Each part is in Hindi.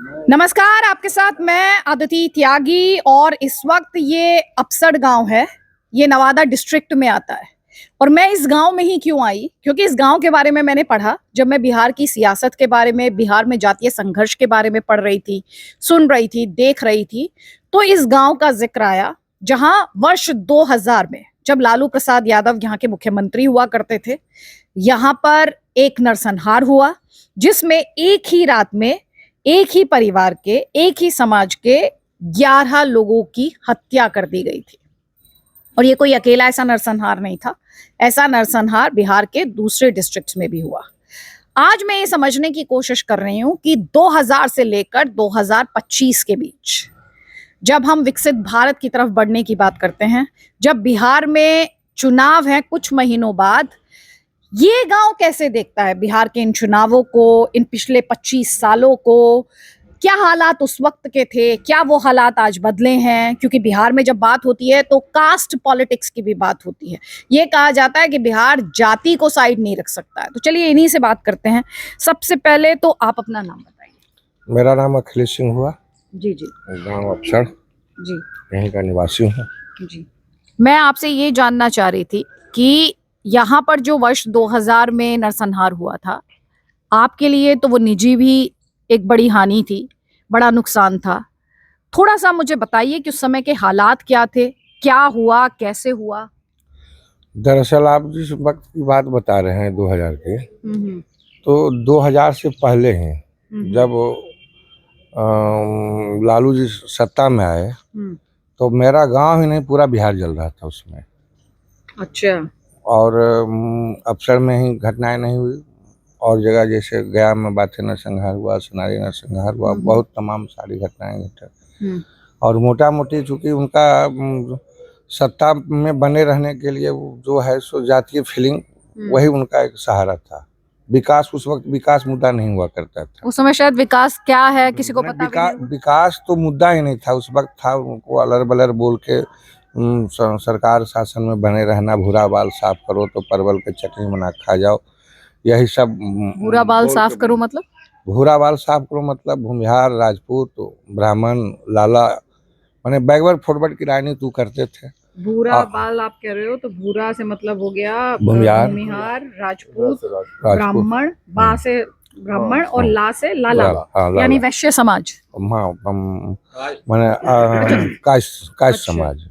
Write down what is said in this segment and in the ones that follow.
नमस्कार, आपके साथ मैं अदिति त्यागी। और इस वक्त ये अपसड़ गांव है, ये नवादा डिस्ट्रिक्ट में आता है। और मैं इस गांव में ही क्यों आई, क्योंकि इस गांव के बारे में मैंने पढ़ा जब मैं बिहार की सियासत के बारे में, बिहार में जातीय संघर्ष के बारे में पढ़ रही थी, सुन रही थी, देख रही थी। तो इस गांव का जिक्र आया जहां वर्ष 2000 में जब लालू प्रसाद यादव यहाँ के मुख्यमंत्री हुआ करते थे, यहाँ पर एक नरसंहार हुआ जिसमें एक ही रात में एक ही परिवार के, एक ही समाज के 11 लोगों की हत्या कर दी गई थी। और ये कोई अकेला ऐसा नरसंहार नहीं था, ऐसा नरसंहार बिहार के दूसरे डिस्ट्रिक्ट्स में भी हुआ। आज मैं ये समझने की कोशिश कर रही हूं कि 2000 से लेकर 2025 के बीच जब हम विकसित भारत की तरफ बढ़ने की बात करते हैं, जब बिहार में चुनाव है कुछ महीनों बाद, ये गांव कैसे देखता है बिहार के इन चुनावों को, इन पिछले 25 सालों को? क्या हालात उस वक्त के थे, क्या वो हालात आज बदले हैं? क्योंकि बिहार में जब बात होती है तो कास्ट पॉलिटिक्स की भी बात होती है। ये कहा जाता है कि बिहार जाति को साइड नहीं रख सकता है। तो चलिए इन्हीं से बात करते हैं। सबसे पहले तो आप अपना नाम बताइए। मेरा नाम अखिलेश सिंह हुआ। जी जी। गांव अपसड़, जी यहीं का निवासी हूँ। जी। मैं आपसे ये जानना चाह रही थी कि यहाँ पर जो वर्ष 2000 में नरसंहार हुआ था, आपके लिए तो वो निजी भी एक बड़ी हानि थी, बड़ा नुकसान था। थोड़ा सा मुझे बताइए कि उस समय के हालात क्या थे, क्या हुआ, कैसे हुआ? दरअसल आप जिस वक्त की बात बता रहे हैं 2000 के, तो 2000 से पहले हैं जब लालू जी सत्ता में आए, तो मेरा गांव ही नहीं पूरा बिहार जल रहा था उसमें। अच्छा। और अपसर में ही घटनाएं नहीं हुई, और जगह जैसे गया में बाथे नरसंहार हुआ, सोनारी नरसंहार हुआ, बहुत तमाम सारी घटनाएं घटी। और मोटा मोटी चूंकि उनका सत्ता में बने रहने के लिए जो है सो जातीय फीलिंग, वही उनका एक सहारा था। विकास उस वक्त विकास मुद्दा नहीं हुआ करता था। उस समय शायद विकास क्या है किसी को पता भी नहीं। विकास तो मुद्दा ही नहीं था उस वक्त। था उनको अलर बलर बोल के सरकार शासन में बने रहना, भूरा बाल साफ करो तो परवल के चटनी बना खा जाओ, यही सब। भूरा बाल साफ करो मतलब? भूरा बाल साफ करो मतलब भूमिहार, राजपूत, ब्राह्मण, लाला, माने बैकवर्ड फॉरवर्ड की राजनीति करते थे। भूरा बाल आप कह रहे हो तो भूरा से मतलब हो गया भूमिहार, राजपूत, ब्राह्मण, बा से ब्राह्मण और ला से लाला, यानी वैश्य समाज। माने कास्ट समाज।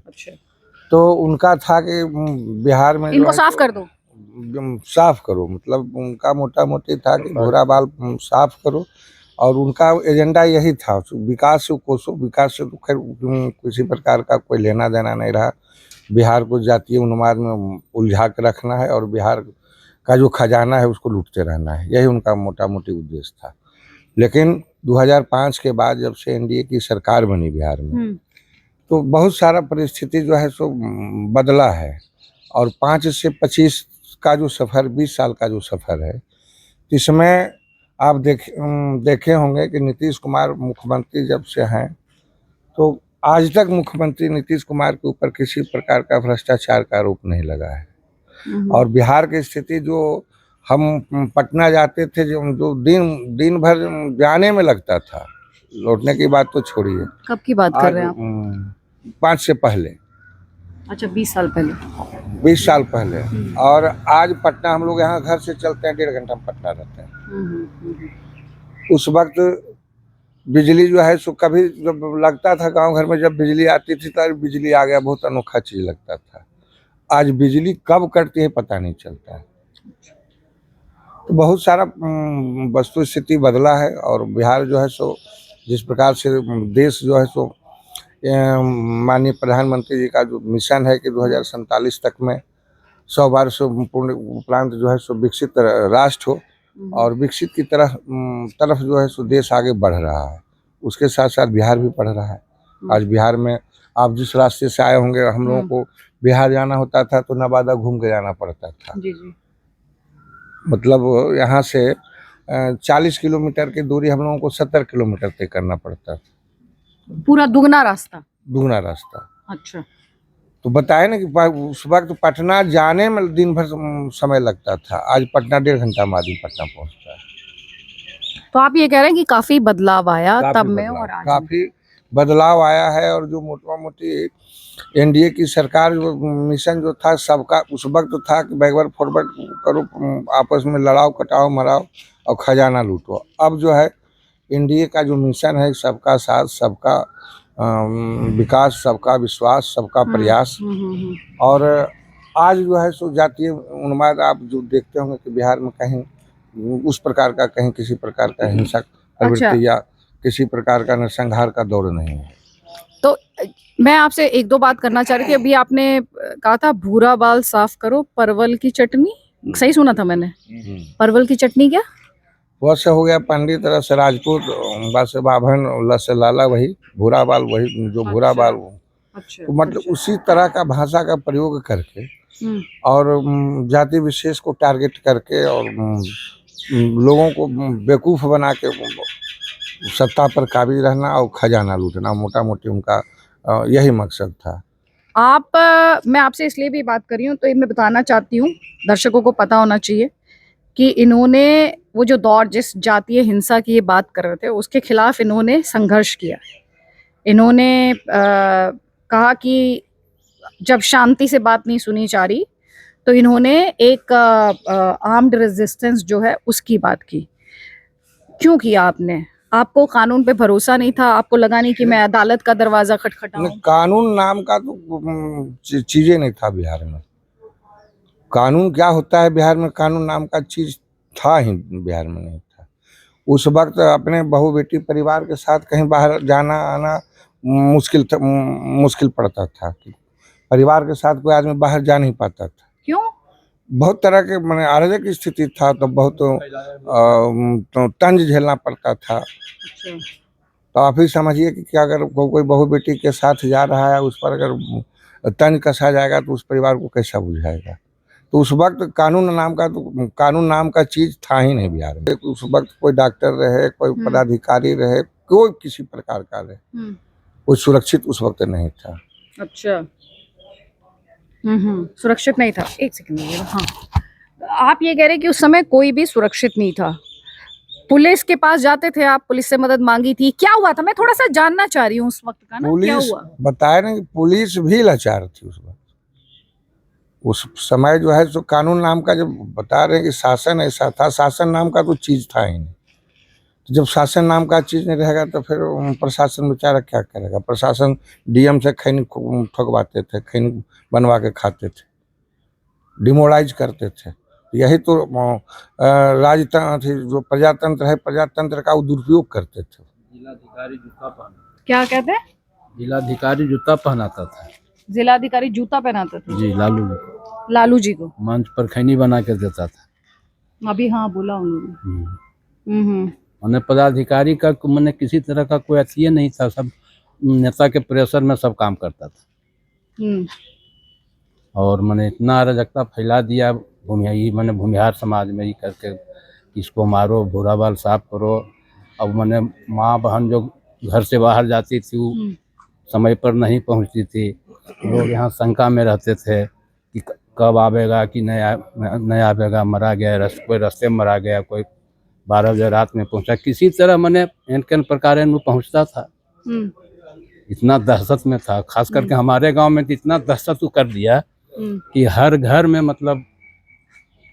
तो उनका था कि बिहार में इनको साफ कर दो, साफ करो, मतलब उनका मोटा मोटी था कि भूरा बाल साफ करो। और उनका एजेंडा यही था, विकास से कोसो, विकास से तो खैर किसी प्रकार का कोई लेना देना नहीं रहा। बिहार को जातीय उन्माद में उलझा के रखना है और बिहार का जो खजाना है उसको लूटते रहना है, यही उनका मोटा मोटी उद्देश्य था। लेकिन 2005 के बाद जब से एनडीए की सरकार बनी बिहार में, तो बहुत सारा परिस्थिति जो है सो बदला है। और 5 से 25 का जो सफ़र, 20 साल का जो सफ़र है, इसमें आप देखे होंगे कि नीतीश कुमार मुख्यमंत्री जब से हैं, तो आज तक मुख्यमंत्री नीतीश कुमार के ऊपर किसी प्रकार का भ्रष्टाचार का आरोप नहीं लगा है। और बिहार की स्थिति, जो हम पटना जाते थे, जो दिन भर जाने में लगता था, लौटने की बात तो छोड़िए। कब की बात कर रहे हैं आप? 5 से पहले। अच्छा, 20 साल पहले। 20 साल पहले। और आज पटना, हम लोग यहाँ घर से चलते हैं 1.5 घंटा में पटना रहते हैं। उस वक्त बिजली जो है सो कभी जब लगता था गांव घर में, जब बिजली आती थी तो बिजली आ गया, बहुत अनोखा चीज लगता था। आज बिजली कब कटती है पता नहीं चलता है। तो बहुत सारा वस्तु स्थिति बदला है। और बिहार जो है सो जिस प्रकार से देश जो है सो, माननीय प्रधानमंत्री जी का जो मिशन है कि 2047 तक में 100 वर्ष पूर्ण उपरांत जो है सो विकसित राष्ट्र हो, और विकसित की तरफ जो है सो देश आगे बढ़ रहा है। उसके साथ साथ बिहार भी बढ़ रहा है। आज बिहार में आप जिस रास्ते से आए होंगे, हम लोगों को बिहार जाना होता था तो नवादा घूम के जाना पड़ता था। जी जी। मतलब यहाँ से 40 किलोमीटर की दूरी हम लोगों को 70 किलोमीटर तय करना पड़ता था। पूरा दुगना रास्ता? दुगना रास्ता। अच्छा। तो बताए ना कि उस वक्त पटना जाने में दिन भर समय लगता था, आज पटना 1.5 घंटा में आदमी पटना पहुँचता है। तो आप ये कह रहे हैं कि काफी बदलाव आया काफी तब में बदलाव, और आज में। काफी बदलाव आया है। और जो मोटा मोटी एनडीए की सरकार जो मिशन जो था सबका उस वक्त तो था कि बैकवर्ड फॉरवर्ड करो, आपस में लड़ाओ कटाओ मराओ और खजाना लूटो। अब जो है एनडीए का जो मिशन है सबका साथ सबका विकास, सबका विश्वास, सबका प्रयास। और आज जो है सो जातीय उन्माद आप जो देखते होंगे कि बिहार में कहीं उस प्रकार का, कहीं किसी प्रकार का हिंसक प्रवृत्ति या किसी प्रकार का नरसंहार का दौर नहीं है। तो मैं आपसे एक दो बात करना चाह रही थी। अभी आपने कहा था भूरा बाल साफ करो परवल की चटनी, सही सुना था मैंने? परवल की चटनी क्या? वह से हो गया पंडित रस राजपूत, बस बाभन लस लाला, वही भूरा बाल, वही जो भूरा बाल। अच्छा, तो मतलब उसी तरह का भाषा का प्रयोग करके और जाति विशेष को टारगेट करके और लोगों को बेवकूफ़ बना के सत्ता पर काबिज रहना और खजाना लूटना, मोटा मोटी उनका यही मकसद था। मैं आपसे इसलिए भी बात कर रही हूँ, तो ये मैं बताना चाहती हूँ, दर्शकों को पता होना चाहिए कि इन्होंने वो जो दौर जिस जातीय हिंसा की ये बात कर रहे थे उसके खिलाफ इन्होंने संघर्ष किया। इन्होंने कहा कि जब शांति से बात नहीं सुनी जा रही तो इन्होंने एक आर्म्ड रेजिस्टेंस जो है उसकी बात की। क्यों किया आपने? आपको कानून पे भरोसा नहीं था? आपको लगा नहीं कि मैं अदालत का दरवाजा खटखटाऊं? कानून नाम का तो चीजें नहीं था बिहार में। कानून क्या होता है बिहार में, कानून नाम का चीज था ही बिहार में नहीं था। उस वक्त अपने बहू बेटी परिवार के साथ कहीं बाहर जाना आना मुश्किल पड़ता था। परिवार के साथ कोई आदमी बाहर जा नहीं पाता था। क्यों? बहुत तरह के मैंने अराजक की स्थिति था, तो बहुत तो तंज झेलना पड़ता था। तो आप ही समझिए कि क्या अगर कोई बहू बेटी के साथ जा रहा है, उस पर अगर तंज कसा जाएगा तो उस परिवार को कैसा बुझाएगा। तो उस वक्त कानून नाम का चीज था ही नहीं बिहार में। उस वक्त कोई डॉक्टर रहे, कोई पदाधिकारी रहे, कोई किसी प्रकार का रहे, कोई सुरक्षित उस वक्त नहीं था। अच्छा, सुरक्षित नहीं था। एक सेकंड। हाँ, आप ये कह रहे हैं कि उस समय कोई भी सुरक्षित नहीं था। पुलिस के पास जाते थे आप? पुलिस से मदद मांगी थी? क्या हुआ था? मैं थोड़ा सा जानना चाह रही हूँ उस वक्त का ना, क्या हुआ? बताए ना कि पुलिस भी लाचार थी उस वक्त। उस समय जो है सो कानून नाम का, जब बता रहे हैं कि शासन ऐसा था, शासन नाम का तो चीज था ही नहीं। तो जब शासन नाम का चीज नहीं रहेगा तो फिर प्रशासन बेचारा क्या करेगा। प्रशासन डीएम से खैनी ठोकवाते थे, खैनी बनवा के खाते थे, डिमोराइज करते थे। यही तो राजतंत्र जो प्रजातंत्र है, प्रजातंत्र का वो दुरुपयोग करते थे। जिलाधिकारी जूता पहना। क्या कहते हैं? जिलाधिकारी जूता पहनाता था। जिलाधिकारी जूता पहनाता था? जी, लालू जी को मंच पर खैनी बना के देता था। अभी हाँ बोला उन्होंने। मैंने पदाधिकारी का मैंने किसी तरह का कोई अथिये नहीं था, सब नेता के प्रेशर में सब काम करता था। और मैंने इतना अराजकता फैला दिया मैंने भूमिहार समाज में ही करके, इसको मारो, भूरा बाल साफ करो। अब मैंने माँ बहन जो घर से बाहर जाती थी वो समय पर नहीं पहुंचती थी। लोग यहाँ शंका में रहते थे कि कब आवेगा कि नहीं आवेगा, मरा गया, कोई रास्ते में मरा गया, कोई 12 बजे रात में पहुंचा। किसी तरह मैंने एन प्रकार पहुंचता था। इतना दहशत में था, खास करके हमारे गांव में तो इतना दहशत कर दिया कि हर घर में मतलब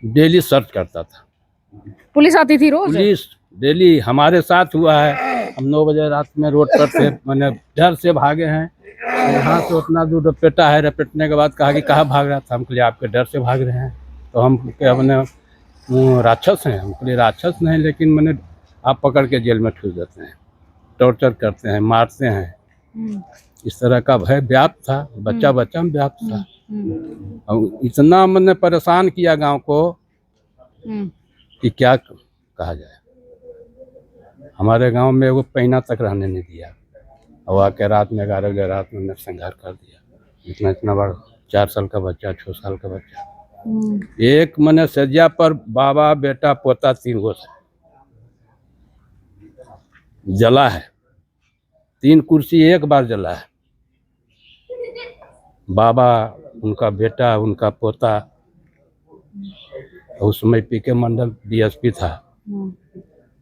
डेली सर्च करता था। पुलिस आती थी रोज? पुलिस डेली हमारे साथ हुआ है। हम 9 बजे रात में रोड पर थे, मैंने डर से भागे हैं। यहाँ से उतना दूर रपेटा है, रपेटने के बाद कहा कि कहाँ भाग रहा था। हम कहलिए आपके डर से भाग रहे हैं। तो हम अपने राक्षस हैं? हम कहलिए राक्षस नहीं, लेकिन मैंने आप पकड़ के जेल में ठूस देते हैं, टॉर्चर करते हैं, मारते हैं। इस तरह का भय व्याप्त था, बच्चा में व्याप्त था। और इतना मैंने परेशान किया गांव को कि क्या कहा जाए। हमारे गांव में वो पैना तक रहने नहीं दिया। और आके रात में 11 बजे रात में नरसंहार कर दिया। इतना बड़ा 4 साल का बच्चा, 6 साल का बच्चा। एक मैंने सज्जा पर बाबा बेटा पोता 3 गो जला है। 3 कुर्सी एक बार जला है। बाबा, उनका बेटा, उनका पोता। उस समय पीके मंडल डीएसपी था।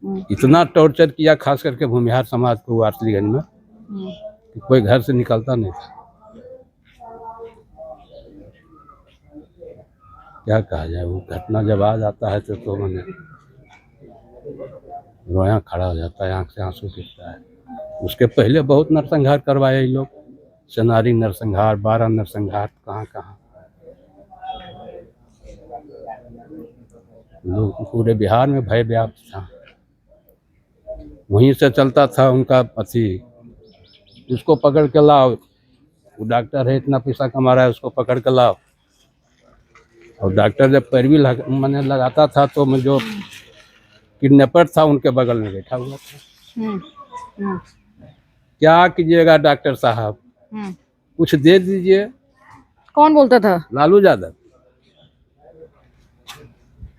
इतना टॉर्चर किया, खास करके भूमिहार समाज को वारसलीगंज में, कि कोई घर से निकलता नहीं था। क्या कहा जाए, वो घटना जब आ जाता है तो मैंने रोया खड़ा हो जाता है, आंख से आंसू गिरता है। उसके पहले बहुत नरसंहार करवाए ये लोग, चनारी नरसंहार, 12 नरसंहार, कहाँ कहाँ लोग, पूरे बिहार में भय व्याप्त था। वहीं से चलता था उनका अथी, उसको पकड़ के लाओ, वो डॉक्टर है, इतना पैसा कमा रहा है, उसको पकड़ के लाओ। और डॉक्टर जब पैरवी मैंने लगाता था तो मैं जो किडनैपर था उनके बगल में बैठा हुआ था। क्या कीजिएगा डॉक्टर साहब, कुछ दे दीजिए। कौन बोलता था? लालू यादव।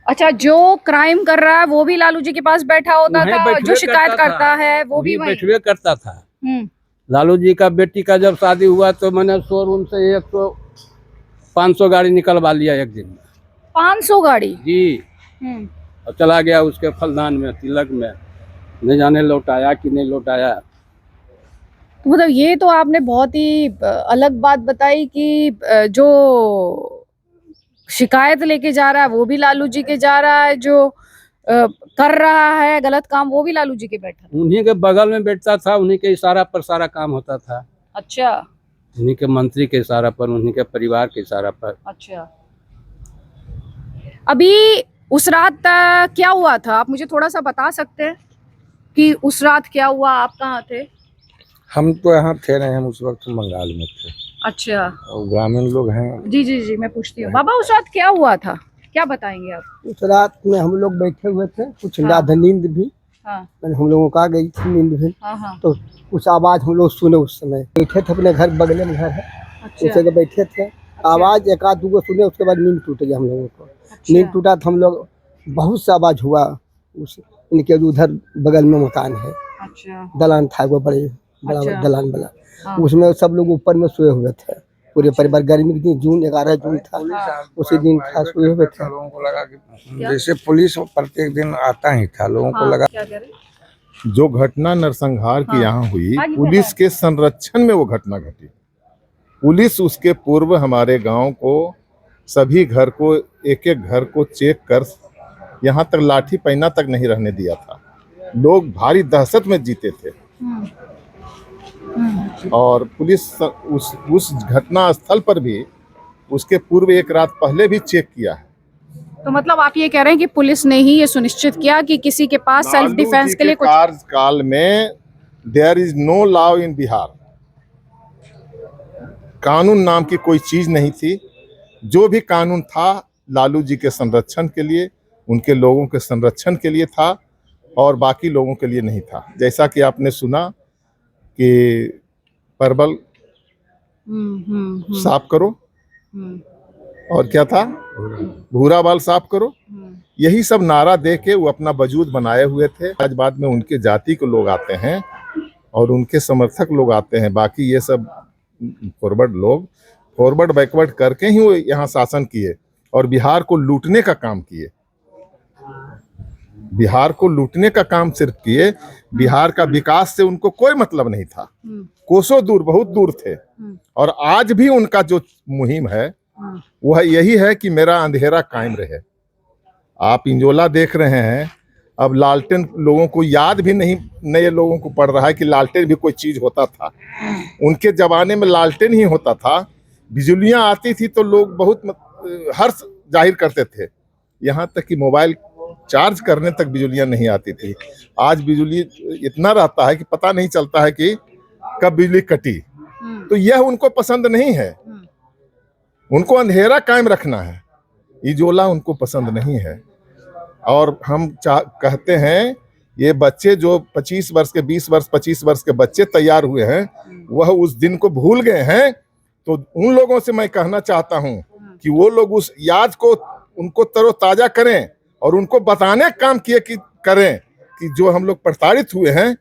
अच्छा, जो क्राइम कर रहा है वो भी लालू जी के पास बैठा होता वहीं था, बैठवे जो शिकायत करता करता था, है वो भी वहीं। बैठवे करता था। हम्म, लालू जी का बेटी का जब शादी हुआ तो मैंने शोरूम से 500 गाड़ी निकलवा लिया एक दिन में। 500 गाड़ी? जी। और चला गया उसके फलदान में, तिलक में, नहीं जाने लौटाया कि नहीं लौटाया। तो मतलब ये तो आपने बहुत ही अलग बात बताई कि जो शिकायत लेके जा रहा है वो भी लालू जी के जा रहा है, जो कर रहा है गलत काम वो भी लालू जी के बैठा था। उन्हीं के बगल में बैठता था, उन्हीं के इशारा पर सारा काम होता था। अच्छा। उन्हीं के मंत्री के इशारा पर, उन्हीं के परिवार के इशारा पर। अच्छा, अभी उस रात क्या हुआ था, आप मुझे थोड़ा सा बता सकते हैं कि उस रात क्या हुआ? आप कहाँ थे? हम तो यहाँ थे नहीं, हम उस वक्त बंगाल में थे। अच्छा। और ग्रामीण लोग हैं। जी जी जी, मैं पूछती हूँ। बाबा, उस रात क्या हुआ था, क्या बताएंगे आप? उस रात में हम लोग बैठे हुए थे, कुछ हाँ। रात नींद भी, हाँ हम लोगों को आ गई थी नींद भी। हाँ। तो कुछ आवाज हम लोग सुने। उस समय बैठे थे अपने घर, बगल में घर है, उस अच्छा। जगह बैठे थे। आवाज एक आध दो सुने, उसके बाद नींद टूट गया हम लोगों को। अच्छा। नींद टूटा तो हम लोग, बहुत सा आवाज हुआ। उस इनके उधर बगल में मकान है, अच्छा। दलान था, वो बड़ा अच्छा। दलान बना। हाँ। उसमें सब लोग ऊपर में सोए हुए थे, पूरे परिवार। गर्मी के दिन, जून 11 जून था, उसी दिन था, सोए हुए थे। लोगों को लगा कि जैसे पुलिस प्रत्येक दिन आता ही था, लोगों को लगा। क्या कह रहे? जो घटना नरसंहार की यहाँ हुई, हाँ जी, पुलिस के संरक्षण में वो घटना घटी। पुलिस उसके पूर्व हमारे गांव को, सभी घर को, एक एक घर को चेक कर, यहाँ तक लाठी पैना तक नहीं रहने दिया था। लोग भारी दहशत में जीते थे। और पुलिस उस घटना स्थल पर भी उसके पूर्व एक रात पहले भी चेक किया है। तो मतलब आप ये कह रहे हैं कि पुलिस ने ही ये सुनिश्चित किया कि किसी के पास सेल्फ लालू डिफेंस जी के लिए कुछ। कार्यकाल में there is no law in Bihar. कानून नाम की कोई चीज नहीं थी। जो भी कानून था लालू जी के संरक्षण के लिए, उनके लोगों के संरक्षण के लिए था, और बाकी लोगों के लिए नहीं था। जैसा कि आपने सुना कि परवल साफ करो, और क्या था, भूरा बाल साफ करो, यही सब नारा दे के वो अपना वजूद बनाए हुए थे। आज बाद में उनके जाति के लोग आते हैं और उनके समर्थक लोग आते हैं। बाकी ये सब फॉरवर्ड लोग फॉरवर्ड बैकवर्ड करके ही वो यहाँ शासन किए और बिहार को लूटने का काम किए। बिहार को लूटने का काम सिर्फ किए। बिहार का विकास से उनको कोई मतलब नहीं था। कोसों दूर, बहुत दूर थे। और आज भी उनका जो मुहिम है वह यही है कि मेरा अंधेरा कायम रहे। आप इंजोला देख रहे हैं, अब लालटेन लोगों को याद भी नहीं, नए लोगों को पड़ रहा है कि लालटेन भी कोई चीज होता था। उनके जमाने में लालटेन ही होता था। बिजलियां आती थी तो लोग बहुत हर्ष जाहिर करते थे। यहाँ तक कि मोबाइल चार्ज करने तक बिजलियां नहीं आती थी। आज बिजली इतना रहता है कि पता नहीं चलता है कि कब बिजली कटी। तो यह उनको पसंद नहीं है। उनको अंधेरा कायम रखना है। इजोला उनको पसंद नहीं है। और हम कहते हैं ये बच्चे जो 25 वर्ष के, 20 वर्ष, 25 वर्ष के बच्चे तैयार हुए हैं, वह उस दिन को भूल गए हैं। तो उन लोगों से मैं कहना चाहता हूं कि वो लोग उस याद को, उनको तरोताजा करें और उनको बताने का काम करें कि जो हम लोग प्रताड़ित हुए हैं,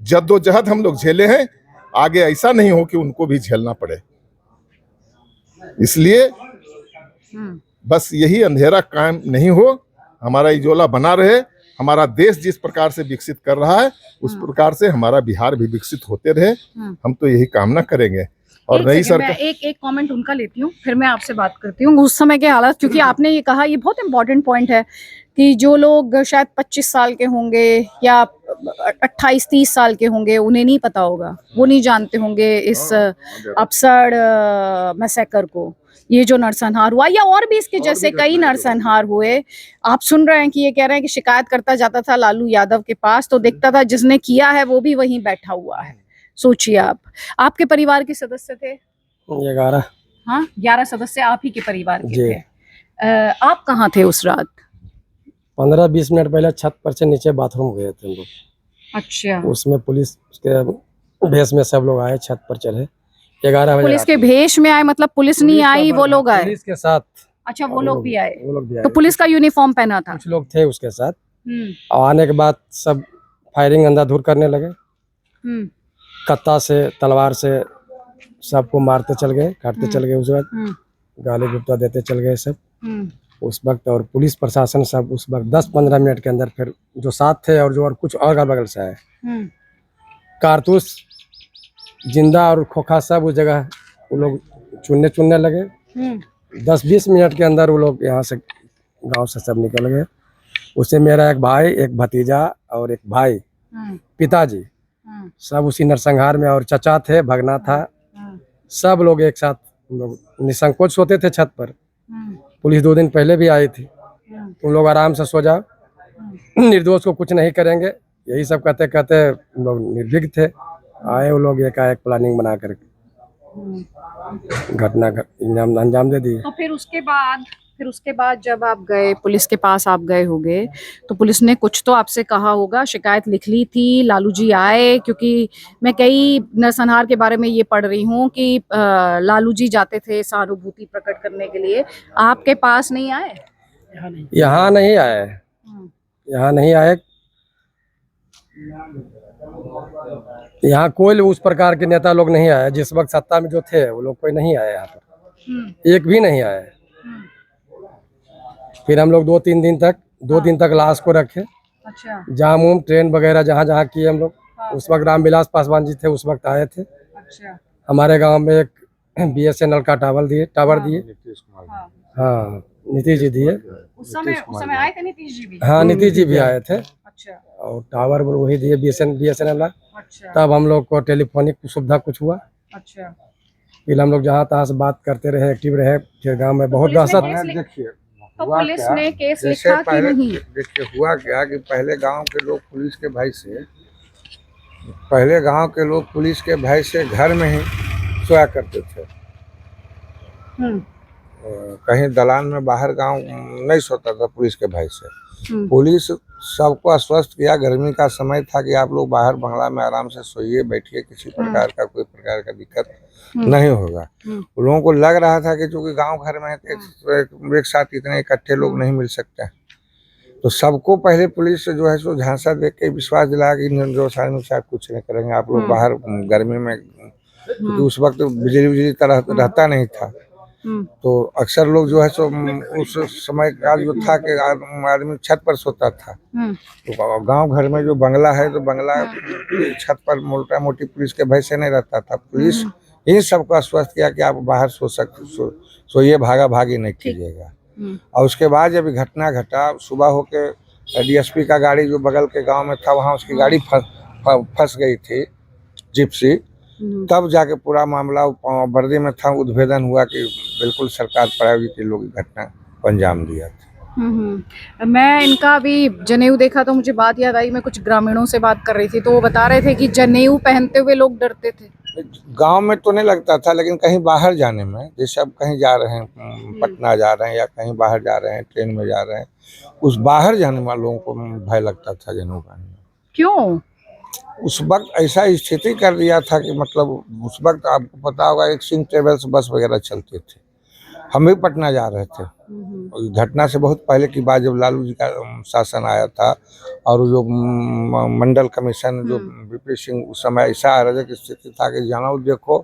जद्दोजहद हम लोग झेले हैं, आगे ऐसा नहीं हो कि उनको भी झेलना पड़े। इसलिए बस यही अंधेरा कायम नहीं हो, हमारा इजोला बना रहे हमारा देश जिस प्रकार से विकसित कर रहा है उस प्रकार से हमारा बिहार भी विकसित होते रहे, हम तो यही कामना करेंगे। और नई सरकार, मैं एक कमेंट उनका लेती हूँ, फिर मैं आपसे बात करती हूँ उस समय के हालात, क्योंकि आपने ये कहा, ये बहुत इंपॉर्टेंट पॉइंट है कि जो लोग शायद 25 साल के होंगे या 28-30 साल के होंगे, उन्हें नहीं पता होगा, वो नहीं जानते होंगे इस अपसर्ड मैसेकर को, ये जो नरसंहार हुआ या और भी इसके जैसे कई नरसंहार हुए। आप सुन रहे हैं कि ये कह रहे हैं कि शिकायत करता जाता था लालू यादव के पास, तो देखता था जिसने किया है वो भी वहीं बैठा हुआ है। सोचिए आप, आपके परिवार के सदस्य थे 11। हाँ, 11 सदस्य आप ही के परिवार के जी। थे। आप कहाँ थे उस रात? 15-20 मिनट पहले छत पर से नीचे बाथरूम गए थे हम लोग। अच्छा, उसमें पुलिस के भेष में सब लोग आए, छत पर चढ़े 11 बजे। पुलिस के भेष में आए मतलब पुलिस नहीं आई, वो लोग आए? पुलिस के साथ। अच्छा, वो लोग भी आए, वो लोग भी आए। तो पुलिस का यूनिफॉर्म पहना था? कुछ लोग थे उसके साथ। हम्म और आने के बाद सब फायरिंग अंधाधुंध करने लगे, हम्म कत्ता से, तलवार से सबको मारते चल गए, काटते चल गए। उस वक्त हम्म गाली गुप्ता देते चल गए सब हम्म उस वक्त। और पुलिस प्रशासन सब उस वक्त 10-15 मिनट के अंदर फिर जो साथ थे और जो और कुछ अगल बगल से आए, हम्म कारतूस जिंदा और खोखा सब उस जगह वो लोग चुनने लगे। 10-20 मिनट के अंदर वो लोग यहाँ से गांव से सब निकल गए। उससे मेरा एक भाई, एक भतीजा और एक भाई, पिताजी, सब उसी नरसंहार में, और चचा थे, भगना था, सब लोग एक साथ हम लोग निसंकोच सोते थे छत पर। पुलिस 2 दिन पहले भी आई थी, तुम लोग आराम से सो जाओ, निर्दोष को कुछ नहीं करेंगे, यही सब कहते कहते हम लोग निर्भीक थे। आए वो लोग एकाएक प्लानिंग बना कर घटना अंजाम दे दिए। तो फिर उसके बाद जब आप गए, पुलिस के पास आप गए होगे, तो पुलिस ने कुछ तो आपसे कहा होगा, शिकायत लिख ली थी, लालू जी आए? क्योंकि मैं कई नरसंहार के बारे में ये पढ़ रही हूँ कि लालू जी जाते थे सहानुभूति प्रकट करने के लिए, आपके पास नहीं आए? यहाँ नहीं आए, यहाँ नहीं आए। यहाँ कोई उस प्रकार के नेता लोग नहीं आए जिस वक्त सत्ता में जो थे, वो लोग कोई नहीं आए यहाँ पर, एक भी नहीं आए। फिर हम लोग 2 दिन तक लाश को रखे, अच्छा, जाम ट्रेन वगैरह जहाँ किए हम लोग। उस वक्त रामविलास पासवान जी थे, उस वक्त आए थे। अच्छा, हमारे गांव में एक BSNL का टावर दिए। हाँ, नीतीश जी दिए। उस समय आए थे नीतीश जी भी? हाँ, नीतीश जी भी आए थे। अच्छा, और टावर वही दिए BSNL। अच्छा, तब हम लोग को टेलीफोनिक सुविधा कुछ हुआ। अच्छा। फिर हम लोग जहाँ तहाँ से बात करते रहे, एक्टिव रहे। फिर गांव में बहुत दहशत। देखिए, तो हुआ पुलिस क्या, ने केस जैसे लिखा कि पहले नहीं? देखिए हुआ क्या कि पहले गांव के लोग पुलिस के भय से घर में ही सोया करते थे। कहीं दलान में बाहर गांव नहीं सोता था पुलिस के भय से। पुलिस सबको आश्वस्त किया, गर्मी का समय था, कि आप लोग बाहर बंगला में आराम से सोइए, बैठिए, किसी प्रकार का कोई प्रकार का दिक्कत नहीं होगा। उन लोगों को लग रहा था कि चूंकि गांव घर में एक साथ इतने इकट्ठे लोग नहीं मिल सकते हैं, तो सबको पहले पुलिस से जो है सो झांसा देख के विश्वास दिलाया कि निर्दोष आदमी साहब कुछ नहीं करेंगे, आप लोग बाहर गर्मी में, क्योंकि उस वक्त बिजली तरह रहता नहीं था, तो अक्सर लोग जो है सो उस समय का जो था कि आदमी छत पर सोता था। तो गांव घर में जो बंगला है, तो बंगला छत पर मोटा मोटी पुलिस के भय से नहीं रहता था। पुलिस इन सबको आश्वस्त किया कि आप बाहर सोइए, भागा भागी नहीं कीजिएगा। और उसके बाद जब घटना घटा, सुबह होके DSP का गाड़ी जो बगल के गांव में था, वहाँ उसकी गाड़ी फंस गई थी, जिप्सी। तब जाके पूरा मामला वर्दी में था, उद्भेदन हुआ कि बिल्कुल सरकार प्रायोजित लोग घटना को अंजाम दिया था। मैं इनका अभी जनेऊ देखा तो मुझे बात याद आई, मैं कुछ ग्रामीणों से बात कर रही थी, तो वो बता रहे थे कि जनेऊ पहनते हुए लोग डरते थे। गांव में तो नहीं लगता था, लेकिन कहीं बाहर जाने में, जैसे अब कहीं जा रहे हैं, पटना जा रहे हैं या कहीं बाहर जा रहे हैं, ट्रेन में जा रहे हैं, उस बाहर जाने वाले लोगों को भय लगता था जनेऊ पहनने। क्यों? उस वक्त ऐसा स्थिति कर दिया था कि मतलब उस वक्त आपको पता होगा, एक सिंह ट्रेवल्स बस वगैरह चलते थे, हम भी पटना जा रहे थे। घटना से बहुत पहले की बात, जब लालू जी का शासन आया था, और जो मंडल कमीशन जो VP सिंह, उस समय ऐसा अराजक स्थिति था कि जनेऊ देखो,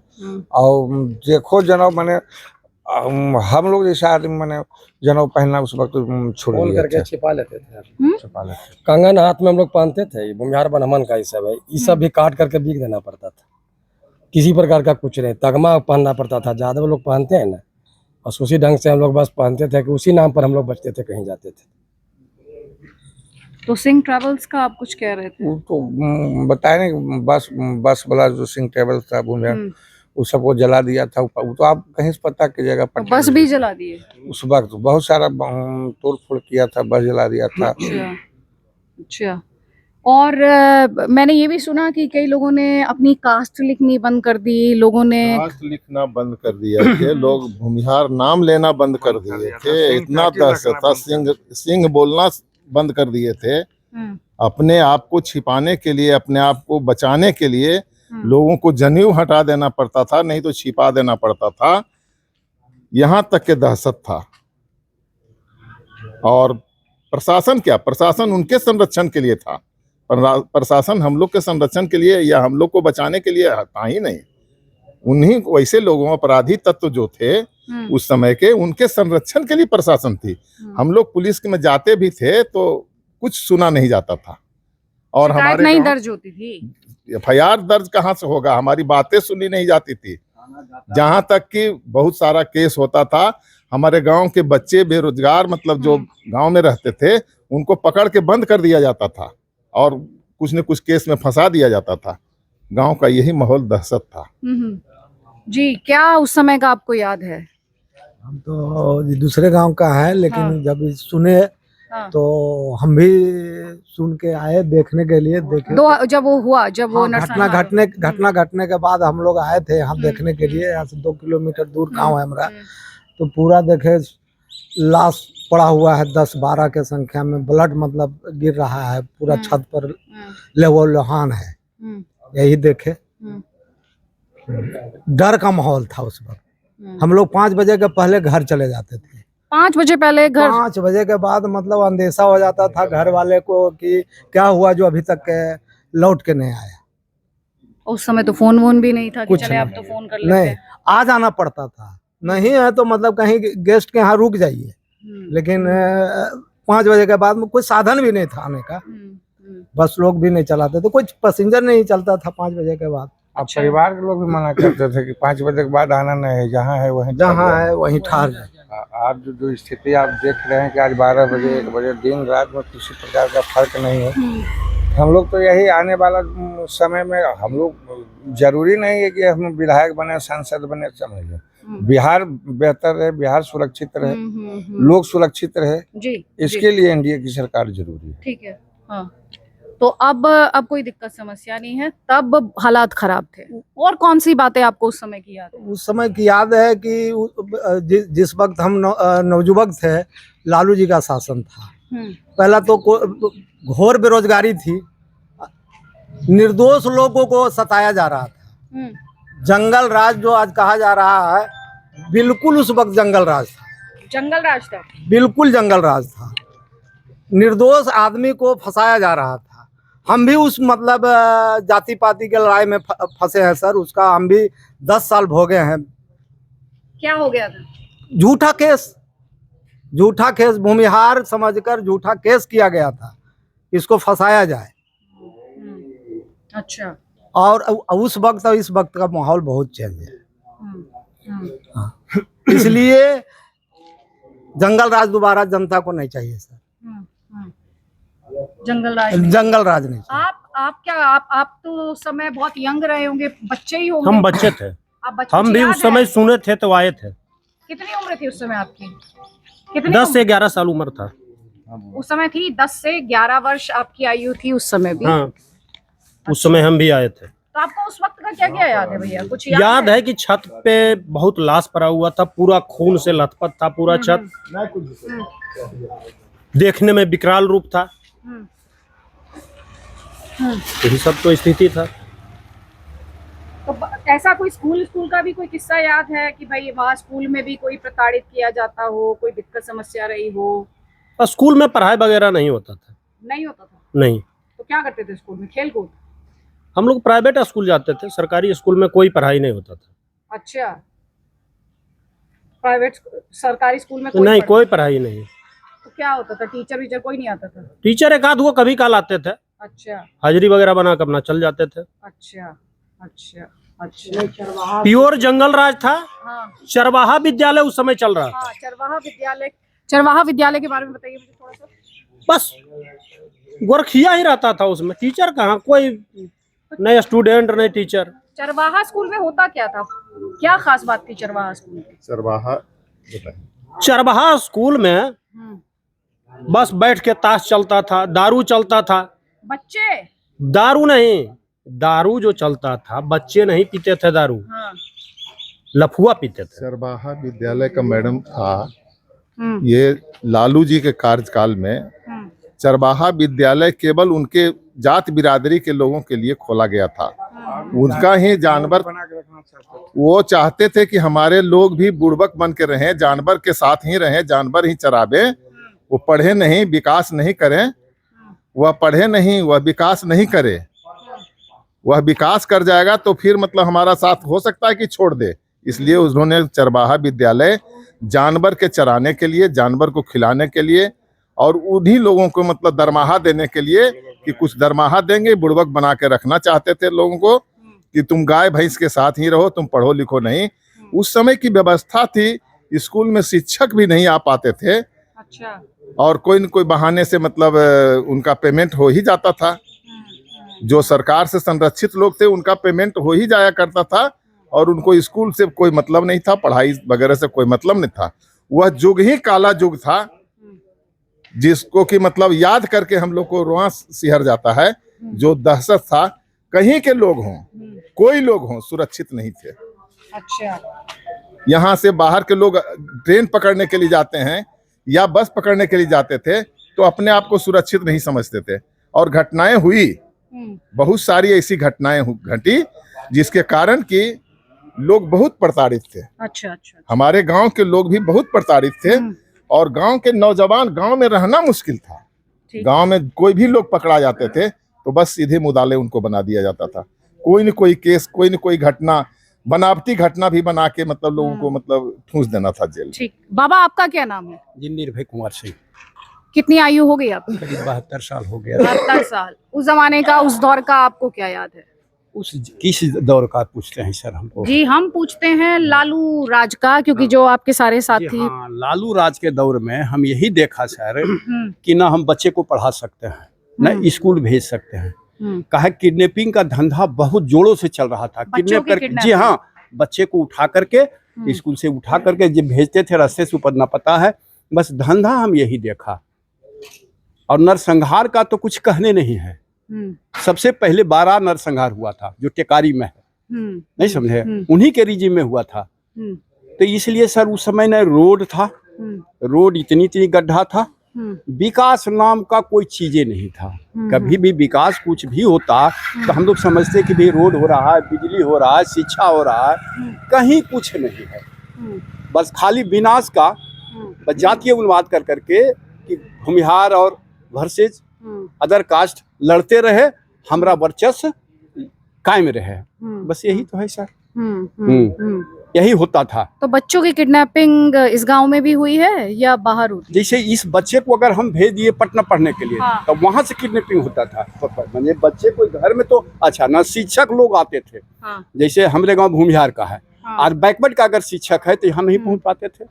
और देखो जनेऊ, मैंने हम लोग जैसे आदमी मैंने जनेऊ पहनना उस वक्त छोड़ खोल दिए करके थे, छिपा लेते थे। छुपा लेते थे। कंगन हाथ में हम लोग पहनते थे, ये भूमिहार बनमन का ये सब है, ये सब भी काट करके बिक देना पड़ता था। किसी प्रकार का कुछ नहीं, तगमा पहनना पड़ता था, ज्यादा लोग पहनते हैं ना, बस उसी ढंग से हम लोग बस पहनते थे कि उसी नाम पर हम लोग बचते थे, कहीं जाते थे। तो सिंह ट्रेवल्स का आप कुछ कह रहे थे? वो तो बताए नहीं, बस वाला जो सिंह ट्रेवल्स था भूमिहार, वो सबको जला दिया था। वो तो आप कहीं से पता कीजिएगा, तो बस भी जला दिए? उस वक्त बहुत सारा तोड़ फोड़ किया था, बस जला दिया था। अच्छा, अच्छा। और मैंने ये भी सुना कि कई लोगों ने अपनी कास्ट लिखनी बंद कर दी, लोगों ने कास्ट लिखना बंद कर दिया थे, लोग भूमिहार नाम लेना बंद कर दिए थे। इतना दहशत था, सिंह बोलना बंद कर दिए थे। अपने आप को छिपाने के लिए, अपने आप को बचाने के लिए लोगों को जनेऊ हटा देना पड़ता था, नहीं तो छिपा देना पड़ता था। यहाँ तक के दहशत था। और प्रशासन क्या, प्रशासन उनके संरक्षण के लिए था, प्रशासन हम लोग के संरक्षण के लिए या हम लोग को बचाने के लिए था ही नहीं। उन्हीं वैसे लोगों, अपराधी तत्व जो थे उस समय के, उनके संरक्षण के लिए प्रशासन थी। हम लोग पुलिस में जाते भी थे तो कुछ सुना नहीं जाता था, और हमारे नहीं दर्ज होती थी। FIR दर्ज कहाँ से होगा, हमारी बातें सुनी नहीं जाती थी। जहां तक कि बहुत सारा केस होता था, हमारे गांव के बच्चे बेरोजगार, मतलब जो गांव में रहते थे, उनको पकड़ के बंद कर दिया जाता था और कुछ न कुछ केस में फंसा दिया जाता था। गांव का यही माहौल दहशत था। जी, क्या उस समय का आपको याद है? हम तो दूसरे गांव का है, लेकिन जब सुने तो हम भी सुन के आए देखने के लिए। देखे जब वो हुआ, जब वो घटना घटने के बाद हम लोग आए थे यहाँ देखने के लिए। यहाँ से 2 किलोमीटर दूर गांव है हमारा। तो पूरा देखे, लाश पड़ा हुआ है 10-12 के संख्या में, ब्लड मतलब गिर रहा है पूरा, छत पर लहूलुहान है। यही देखे, डर का माहौल था उस वक्त। हम लोग 5 बजे के पहले घर चले जाते थे। 5 बजे पहले घर? 5 बजे के बाद मतलब अंदेशा हो जाता था घर वाले को कि क्या हुआ जो अभी तक लौट के नहीं आया। उस समय तो फोन वोन भी नहीं था कि चले आप तो फोन कर लेते। नहीं, आ जाना पड़ता था। नहीं है तो मतलब कहीं गेस्ट के यहाँ रुक जाइए, लेकिन 5 बजे के बाद में कोई साधन भी नहीं था आने का। बस लोग भी नहीं चलाते थे, कोई पैसेंजर नहीं चलता था 5 बजे के बाद। अब परिवार के लोग भी मना करते थे कि 5 बजे के बाद आना नहीं है, जहाँ है वहीं ठहर जाए। आज जो स्थिति आप देख रहे हैं कि आज 12 बजे 1 बजे दिन रात में किसी प्रकार का फर्क नहीं है। हम लोग तो यही आने वाला समय में, हम लोग जरूरी नहीं है कि हम विधायक बने, सांसद बने, समझिए बिहार बेहतर रहे, बिहार सुरक्षित रहे, लोग सुरक्षित रहे, इसके लिए एनडीए की सरकार जरूरी है। ठीक है, हाँ। तो अब कोई दिक्कत समस्या नहीं है, तब हालात खराब थे। और कौन सी बातें आपको उस समय की याद है? उस समय की याद है कि जिस वक्त हम नवयुवक थे, लालू जी का शासन था। पहला तो घोर बेरोजगारी थी, निर्दोष लोगों को सताया जा रहा था। जंगल राज जो आज कहा जा रहा है, बिल्कुल उस वक्त जंगल राज था। जंगल राज था, बिल्कुल जंगल राज था। निर्दोष आदमी को फंसाया जा रहा था। हम भी उस मतलब जाति पाति के लड़ाई में फंसे हैं सर। उसका हम भी 10 साल भोगे हैं। क्या हो गया था? झूठा केस भूमिहार समझकर झूठा केस किया गया था, इसको फंसाया जाए। अच्छा। और उस वक्त और इस वक्त का माहौल बहुत चेंज है। हाँ। इसलिए जंगल राज दोबारा जनता को नहीं चाहिए सर। जंगल राज नहीं। आप तो उस समय बहुत यंग रहे होंगे, बच्चे ही होंगे। हम बच्चे थे, हम भी उस समय सुने थे तो आए थे। कितनी उम्र थी उस समय आपकी? 10 से 11 साल उम्र था उस समय थी। 10 से 11 वर्ष आपकी आयु थी उस समय भी। हाँ, उस समय हम भी आए थे। तो आपको उस वक्त का क्या क्या याद है भैया? कुछ याद है कि छत पे बहुत लाश पड़ा हुआ था, पूरा खून से लथपथ था पूरा छत। देखने में विकराल रूप था। यही सब तो स्थिति था। तो ऐसा कोई स्कूल का भी कोई किस्सा याद है कि भाई वहाँ स्कूल में भी कोई प्रताड़ित किया जाता हो, कोई दिक्कत समस्या रही हो? स्कूल में पढ़ाई वगैरह नहीं होता था। नहीं होता था? नहीं। तो क्या करते थे स्कूल में? खेल कूद? हम लोग प्राइवेट स्कूल जाते थे, सरकारी स्कूल में कोई पढ़ाई नहीं होता था। अच्छा। प्राइवेट सरकारी स्कूल में कोई नहीं पढ़- कोई पढ़ाई नहीं। तो क्या होता था, टीचर वीचर कोई नहीं आता था? टीचर एक आध वो कभी काल आते थे, अच्छा हाजिरी वगैरह बना कर अपना चल जाते थे। अच्छा अच्छा अच्छा। प्योर जंगल राज था। हाँ चरवाहा विद्यालय उस समय चल रहा था। हाँ, चरवाहा विद्यालय के बारे में बताइए मुझे थोड़ा सा। बस गोरखिया ही रहता था उसमें, टीचर कहाँ, कोई नहीं स्टूडेंट नहीं टीचर। चरवाहा स्कूल में होता क्या था, क्या खास बात थी चरवाहा स्कूल में? चरवाहा चरवाहा स्कूल में बस बैठ के ताश चलता था, दारू चलता था। बच्चे? दारू नहीं, दारू जो चलता था, बच्चे नहीं पीते थे दारू, हाँ। लफुआ पीते थे। चरवाहा विद्यालय का मैडम था, ये लालू जी के कार्यकाल में चरवाहा विद्यालय केवल उनके जात बिरादरी के लोगों के लिए खोला गया था। उनका ही जानवर, वो चाहते थे कि हमारे लोग भी बुड़बक बन के रहें, जानवर के साथ ही रहें, जानवर ही चरावे। वो पढ़े नहीं, विकास नहीं करें। वह पढ़े नहीं, वह विकास नहीं करे। वह विकास कर जाएगा तो फिर मतलब हमारा साथ हो सकता है कि छोड़ दे। इसलिए उन्होंने चरवाहा विद्यालय जानवर के चराने के लिए, जानवर को खिलाने के लिए और उन्हीं लोगों को मतलब दरमाहा देने के लिए कि कुछ दरमाहा देंगे, बुड़बक बना के रखना चाहते थे लोगों को कि तुम गाय भैंस के साथ ही रहो, तुम पढ़ो लिखो नहीं। उस समय की व्यवस्था थी, स्कूल में शिक्षक भी नहीं आ पाते थे। अच्छा। और कोई न कोई बहाने से मतलब उनका पेमेंट हो ही जाता था। जो सरकार से संरक्षित लोग थे उनका पेमेंट हो ही जाया करता था और उनको स्कूल से कोई मतलब नहीं था, पढ़ाई वगैरह से कोई मतलब नहीं था। वह युग ही काला युग था जिसको कि मतलब याद करके हम लोग को रोआं सिहर जाता है। जो दहशत था, कहीं के लोग हों, कोई लोग हों, सुरक्षित नहीं थे। अच्छा। यहाँ से बाहर के लोग ट्रेन पकड़ने के लिए जाते हैं या बस पकड़ने के लिए जाते थे तो अपने आप को सुरक्षित नहीं समझते थे। और घटनाएं हुई, बहुत सारी ऐसी घटनाएं घटी जिसके कारण कि लोग बहुत प्रताड़ित थे। अच्छा अच्छा। हमारे गांव के लोग भी बहुत प्रताड़ित थे और गांव के नौजवान, गांव में रहना मुश्किल था। गांव में कोई भी लोग पकड़ा जाते थे तो बस सीधे मुदाले उनको बना दिया जाता था। कोई न कोई केस, कोई न कोई घटना, बनावटी घटना भी बना के मतलब लोगों को मतलब ठूंस देना था जेल। ठीक। बाबा आपका क्या नाम है? जी निर्भय कुमार सिंह। कितनी आयु हो गई आपकी? करीब 72 साल हो गया। 72 साल। उस जमाने का, उस दौर का आपको क्या याद है? उस किस दौर का पूछते हैं सर हमको? जी हम पूछते हैं लालू राज का, क्योंकि जो आपके सारे साथी। हाँ, लालू राज के दौर में हम यही देखा सर कि ना हम बच्चे को पढ़ा सकते हैं, ना स्कूल भेज सकते हैं। कहा किडनैपिंग का धंधा बहुत जोरों से चल रहा था। किडनैप करके, जी हाँ, बच्चे को उठा करके स्कूल से उठा करके जब भेजते थे, रास्ते से ऊपर ना पता है, बस धंधा हम यही देखा। और नरसंहार का तो कुछ कहने नहीं है। सबसे पहले 12 नरसंहार हुआ था जो टेकारी में है, नहीं समझे, उन्हीं के रिजिम में हुआ था। तो इसलिए सर उस समय न रोड था, रोड इतनी गड्ढा था, विकास नाम का कोई चीजें नहीं था। कभी भी विकास कुछ भी होता तो हम लोग समझते कि भाई रोड हो रहा है, बिजली हो रहा है, शिक्षा हो रहा है, कहीं कुछ नहीं है। बस खाली विनाश का, बस जातीय उन्माद कर करके कि भूमिहार और वर्सेज अदर कास्ट लड़ते रहे, हमरा वर्चस्व कायम रहे, बस यही तो है सर। यही होता था। तो बच्चों की किडनैपिंग इस गांव में भी हुई है या बाहर होती? जैसे इस बच्चे को अगर हम भेज दिए पटना पढ़ने के लिए, हाँ। तो वहां से किडनैपिंग होता था। मतलब बच्चे को घर में तो अच्छा ना शिक्षक लोग आते थे। हाँ। जैसे हमारे गांव भूमिहार का है, हाँ। और बैकवर्ड का अगर शिक्षक है तो यहाँ नहीं पहुंच पाते थे।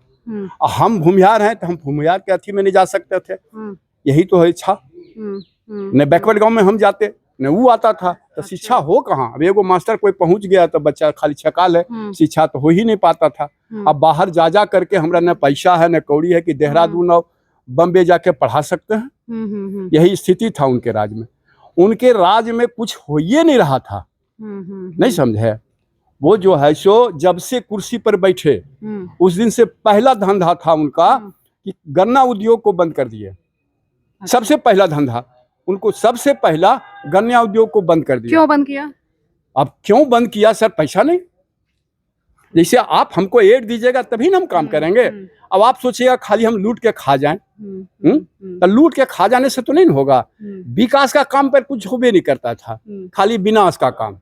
और हम भूमिहार हैं तो हम भूमिहार के अथी में नहीं जा सकते थे। यही तो है इच्छा। न बैकवर्ड गांव में हम जाते, न वो आता था, तो शिक्षा हो कहाँ? अब एगो मास्टर कोई पहुंच गया तो बच्चा खाली छका ले, शिक्षा तो हो ही नहीं पाता था। अब बाहर जा करके हमरा न पैसा है न कौड़ी है कि देहरादून और बम्बे जाके पढ़ा सकते हैं। यही स्थिति था उनके राज में। उनके राज में कुछ हो ही नहीं रहा था, नहीं समझे। वो जो है सो जब से कुर्सी पर बैठे उस दिन से पहला धंधा था उनका कि गन्ना उद्योग को बंद कर दिए। सबसे पहला धंधा उनको, सबसे पहला गन्ना उद्योग को बंद कर दिया। क्यों बंद किया? अब क्यों बंद किया सर? पैसा नहीं। जैसे आप हमको एड दीजिएगा तभी ना हम काम करेंगे। अब आप सोचिएगा खाली हम लूट के खा जाएं, तो लूट के खा जाने से तो नहीं होगा। विकास का काम पर कुछ होबे नहीं करता था, खाली विनाश का काम।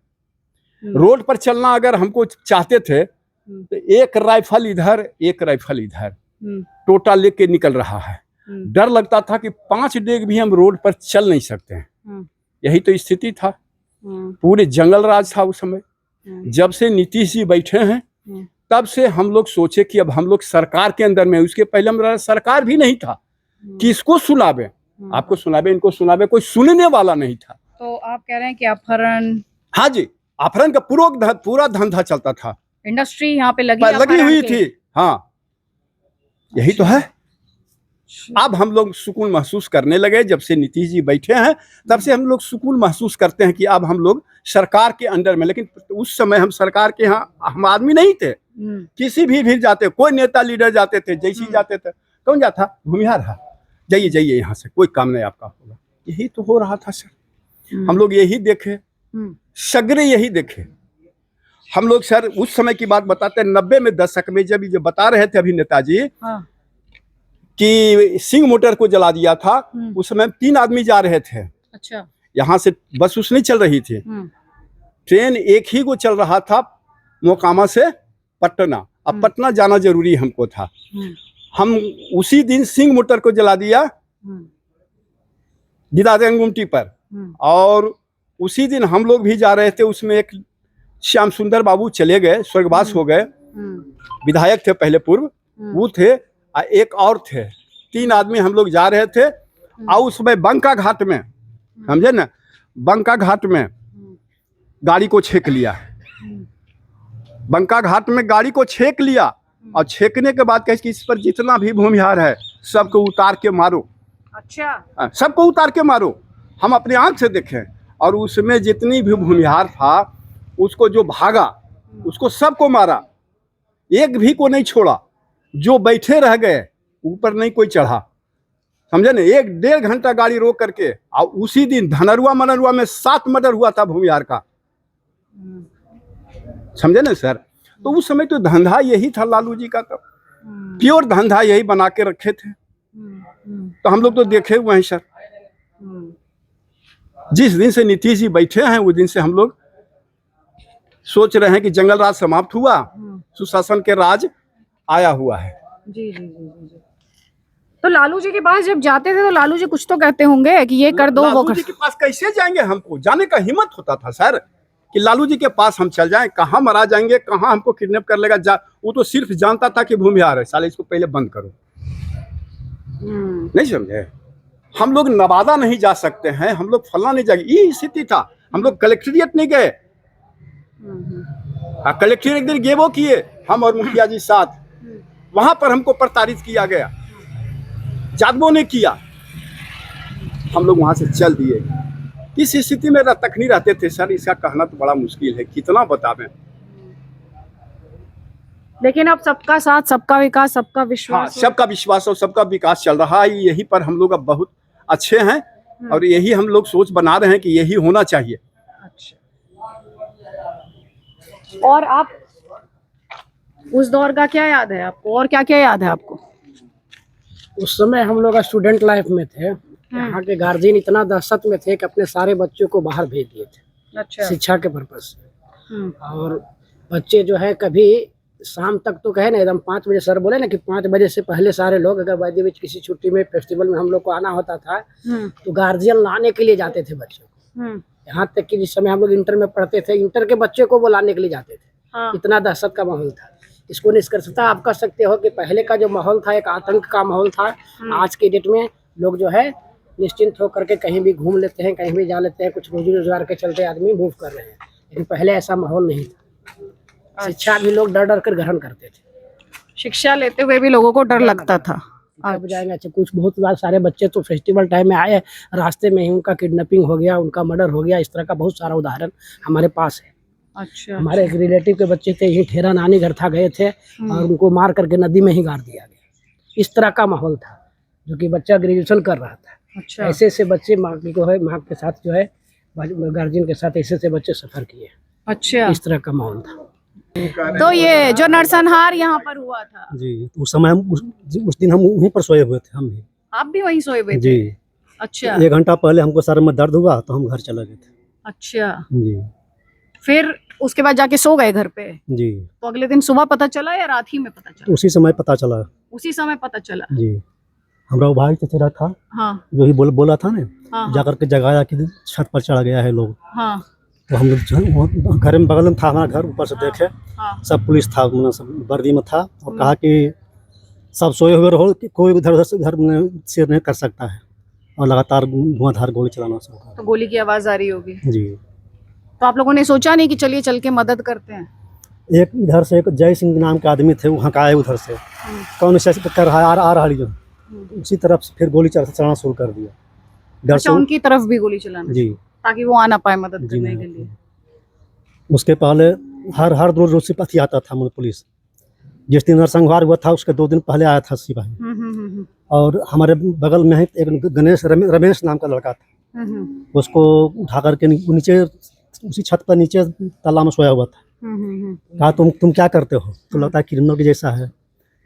रोड पर चलना अगर हमको चाहते थे तो एक राइफल इधर एक राइफल इधर टोटा लेके निकल रहा है। डर लगता था कि 5 डेग भी हम रोड पर चल नहीं सकते हैं। यही तो स्थिति था, पूरे जंगल राज था उस समय। जब से नीतीश जी बैठे हैं तब से हम लोग सोचे कि अब हम लोग सरकार के अंदर में, उसके पहले हमारा सरकार भी नहीं था। किसको सुनावे, आपको सुनावे, इनको सुनावे, कोई सुनने वाला नहीं था। तो आप कह रहे हैं कि अपहरण, हाँ जी, अपहरण का पूरा धंधा चलता था, इंडस्ट्री यहाँ पे लगी हुई थी। हाँ, यही तो है। अब हम लोग सुकून महसूस करने लगे, जब से नीतीश जी बैठे हैं तब से हम लोग सुकून महसूस करते हैं कि अब हम लोग सरकार के अंदर में। लेकिन उस समय हम सरकार के यहाँ हम आदमी नहीं थे। किसी भी जाते, कोई नेता लीडर जाते थे, जैसी जाते थे, कौन जाता, भूमिहार है, जाइए यहाँ से, कोई काम नहीं आपका होगा। यही तो हो रहा था सर। हम लोग यही देखे, सगरे यही देखे हम लोग। सर उस समय की बात बताते हैं, 90 में दशक में जब ये बता रहे थे अभी नेताजी कि सिंह मोटर को जला दिया था, उस समय 3 आदमी जा रहे थे। अच्छा, यहाँ से बस उस नहीं चल रही थी, ट्रेन एक ही को चल रहा था, मोकामा से पटना। अब पटना जाना जरूरी हमको था। हम उसी दिन सिंह मोटर को जला दिया गिदादन गुमटी पर, और उसी दिन हम लोग भी जा रहे थे। उसमें एक श्याम सुंदर बाबू चले गए, स्वर्गवास हो गए, विधायक थे पहले पूर्व, वो थे, एक और थे। 3 आदमी हम लोग जा रहे थे। और उस समय बंका घाट में, समझे ना, बंका घाट में गाड़ी को छेक लिया। बंका घाट में गाड़ी को छेक लिया, और छेकने के बाद कहे कि इस पर जितना भी भूमिहार है सबको उतार के मारो। अच्छा, सबको उतार के मारो। हम अपने आंख से देखें, और उसमें जितनी भी भूमिहार था उसको जो भागा उसको सबको मारा, एक भी को नहीं छोड़ा। जो बैठे रह गए ऊपर नहीं कोई चढ़ा, समझे ना। 1-1.5 घंटा गाड़ी रोक करके, और उसी दिन धनरुआ मनरुआ में 7 मर्डर हुआ था भूमिहार का, समझे ना सर। तो उस समय तो धंधा यही था लालू जी का, तो प्योर धंधा यही बना के रखे थे। तो हम लोग तो देखे हुए हैं सर। जिस दिन से नीतीश जी बैठे हैं उस दिन से हम लोग सोच रहे हैं कि जंगल राज समाप्त हुआ, सुशासन के राज आया हुआ है। जी जी जी जी। तो लालू जी के पास जब जाते थे तो लालू जी कुछ तो कहते होंगे कि ये कर दो, वो लालू कर। जी के पास कैसे जाएंगे, हमको जाने का हिम्मत होता था सर कि लालू जी के पास हम चल जाएं, कहाँ मरा जाएंगे, कहाँ हमको किडनैप कर लेगा। वो तो सिर्फ जानता था कि भूमिहार है, साले इसको पहले बंद करो। नहीं समझे, हम लोग नवादा नहीं जा सकते हैं, हम लोग फलना नहीं जाएंगे, ये स्थिति था। हम लोग कलेक्ट्रेट नहीं गए। कलेक्ट्रेट एक दिन गेवो किए हम और मुखिया जी साथ, वहां पर हमको प्रताड़ित किया गया, जादवों ने किया। हम लोग वहां से चल दिए। किस स्थिति में तक नहीं रहते थे सर, इसका कहना तो बड़ा मुश्किल है, कितना बतावें। लेकिन अब सबका साथ, सबका विकास, सबका विश्वास, सबका विश्वास और सबका विकास चल रहा है। यही पर हम लोग अब बहुत अच्छे हैं, और यही हम लोग सोच बना रहे हैं कि यही होना चाहिए। अच्छा। और आप उस दौर का क्या याद है आपको, और क्या क्या याद है आपको? उस समय हम लोग स्टूडेंट लाइफ में थे। यहाँ के गार्जियन इतना दहशत में थे कि अपने सारे बच्चों को बाहर भेज दिए थे। अच्छा। शिक्षा के पर्पज से। और बच्चे जो है कभी शाम तक तो कहे ना, एकदम 5 बजे, सर बोले ना कि 5 बजे से पहले सारे लोग, अगर वादी बीच किसी छुट्टी में फेस्टिवल में हम लोग को आना होता था तो गार्जियन लाने के लिए जाते थे बच्चों को। यहाँ तक कि जिस समय हम लोग इंटर में पढ़ते थे, इंटर के बच्चे को वो लाने के लिए जाते थे। इतना दहशत का माहौल था। इसको निष्कर्षता आप कह सकते हो कि पहले का जो माहौल था एक आतंक का माहौल था। आज के डेट में लोग जो है निश्चिंत होकर के कहीं भी घूम लेते हैं, कहीं भी जा लेते हैं, कुछ रोजी रोजगार के चलते आदमी मूव कर रहे हैं। लेकिन पहले ऐसा माहौल नहीं था। शिक्षा भी लोग डर डर कर ग्रहण करते थे। शिक्षा लेते हुए भी लोगों को डर लगता था। अब जाएंगे अच्छा, कुछ बहुत बार सारे बच्चे तो फेस्टिवल टाइम में आए, रास्ते में ही उनका किडनैपिंग हो गया, उनका मर्डर हो गया। इस तरह का बहुत सारा उदाहरण हमारे पास है। अच्छा। हमारे एक रिलेटिव के बच्चे थे, यही ठेरा नानी घर था, गए थे और उनको मार करके नदी में ही गाड़ दिया गया। इस तरह का माहौल था, जो कि बच्चा ग्रेजुएशन कर रहा था। अच्छा। ऐसे ऐसे बच्चे माँ के साथ जो है, गार्जियन के साथ ऐसे ऐसे बच्चे सफर किए। अच्छा। इस तरह का माहौल था। तो ये जो नरसंहार यहाँ पर हुआ था जी, उस समय हम उस दिन हम वहीं पर सोए हुए थे। हम भी, आप भी वहीं सोए हुए थे? जी। अच्छा। 1 घंटा पहले हमको सर में दर्द हुआ तो हम घर चले गए थे। अच्छा। जी। फिर उसके बाद जाके सो गए घर पे? जी, तो अगले दिन सुबह पता चला या रात ही में पता चला? उसी समय पता चला। उसी समय पता चला। जी, हमारा वो भाई चचेरा था, हाँ जो ही बोला था ना, हाँ जाकर के जगाया कि छत पर चढ़ा गया है लोग। हाँ तो हम लोग घर में, बगल में था हमारा घर, ऊपर से देखे, हाँ सब पुलिस था, मतलब सब वर्दी में था, और कहा कि सब सोए हुए रहो, कि कोई उधर उधर से घर में शेर नहीं कर सकता है, और लगातार धुआंधार गोली चलाना शुरू कर तो गोली की आवाज आ रही होगी। दिया। जी, तो आप लोगों ने सोचा नहीं कि चलिए चल के मदद करते हैं? एक इधर से एक जय सिंह नाम के आदमी थे, वहाँ का आए उधर से, कौन से कर रहा आ रहा जो, उसी तरफ से फिर गोली चलाना शुरू कर दिया। डर अच्छा, से उनकी तरफ भी गोली चलाना, जी, ताकि वो आ ना पाए मदद जी करने नहीं। के लिए। उसके पहले हर रोज सिपाही आता था, मतलब पुलिस। जिस दिन नरसंहार हुआ था उसके 2 दिन पहले आया था सिपाही। और हमारे बगल में एक गणेश रमेश नाम का लड़का था, उसको उठा करके नीचे, उसी छत पर नीचे ताला में सोया हुआ था। कहा तुम क्या करते हो? तो लगता है क्रिमिनल के जैसा है।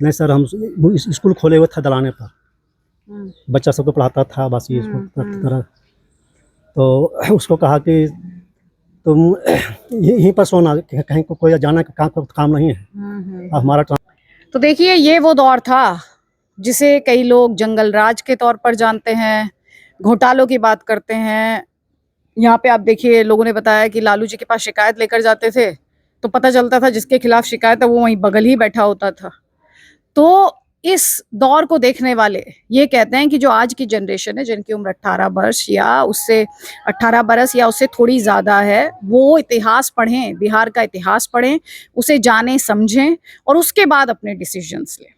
नहीं सर, हम स्कूल खोले हुए था दलाने पर, बच्चा सबको पढ़ाता था बस ये तरह। तो उसको कहा कि तुम यहीं पर सोना, कहीं को कोई जाना का काम नहीं है, हमारा। तो देखिए, ये वो दौर था जिसे कई लोग जंगल राज के तौर पर जानते हैं, घोटालों की बात करते हैं। यहाँ पे आप देखिए, लोगों ने बताया कि लालू जी के पास शिकायत लेकर जाते थे तो पता चलता था जिसके खिलाफ शिकायत है वो वहीं बगल ही बैठा होता था। तो इस दौर को देखने वाले ये कहते हैं कि जो आज की जनरेशन है, जिनकी उम्र 18 वर्ष या उससे 18 बरस या उससे थोड़ी ज़्यादा है, वो इतिहास पढ़ें, बिहार का इतिहास पढ़ें, उसे जानें समझें और उसके बाद अपने डिसीजंस लें।